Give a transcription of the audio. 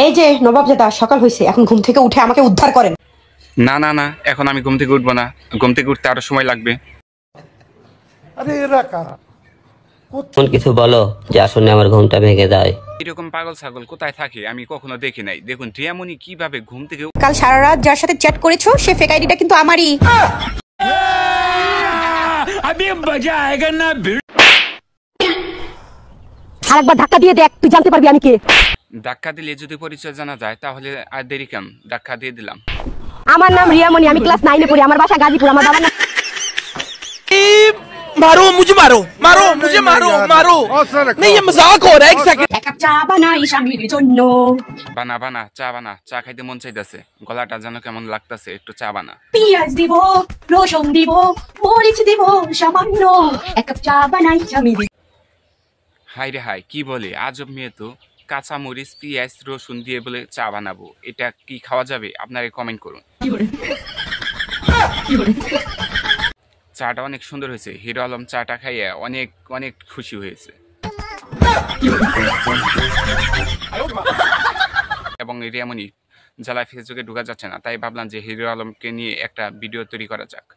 এই যে নবাবজাদা, সকাল হয়েছে, এখন ঘুম থেকে উঠে আমাকে উদ্ধার করেন। না না না, এখন আমি ঘুম থেকে উঠবো না। ঘুম থেকে উঠতে আরো সময় লাগবে। আরে এরা কারা? এমন কিছু বলো যা শুনে আমার ঘুমটা ভেঙে যায়। এরকম পাগল ছাগল কোথায় থাকে আমি কখনো দেখি নাই। দেখুন রিয়ামণি কিভাবে ঘুম থেকে কাল সারা রাত যার সাথে চ্যাট করেছো সে ফেক আইডিটা কিন্তু আমারই। আরেকবার ধাক্কা দিয়ে দেখ, তুই জানতে পারবি আমি কে। ধাক্কা দিলে যদি পরিচয় জানা যায় তাহলে আর দেরি কেন, ধাক্কা দিয়ে দিলাম। আমার নাম রিয়ামণি, আমি ক্লাস 9 এ পড়ি, আমার বাসা গাজীপুর, আমার বাবার নাম। मारो मुझे, मारो मारो मुझे, मारो मारो। नहीं ये मजाक हो रहा है, एक सेकंड। এক কাপ চা বানাই স্বামীর জন্য। বানা বানা চা বানা, চা খাইতে মন চাইতেছে, গলাটা যেন কেমন লাগতেছে, একটু চা বানা। পেঁয়াজ দিব, রসুন দিব, মরিচ দিব সামান্য, এক কাপ চা বানাই স্বামীর। হাই রে হাই, কি বলে আজব মেয়ে তো। কাঁচা মরিচ পেঁয়াজ রসুন দিয়ে বলে চা বানাবো, এটা কি খাওয়া যাবে? আপনারা কমেন্ট করুন। চাটা অনেক সুন্দর হয়েছে, হিরো আলম চাটা খাইয়ে অনেক অনেক খুশি হয়েছে। এবং রিয়ামণি জ্বালায় ফেসবুকে ঢোকা যাচ্ছে না, তাই ভাবলাম যে হিরো আলমকে নিয়ে একটা ভিডিও তৈরি করা যাক।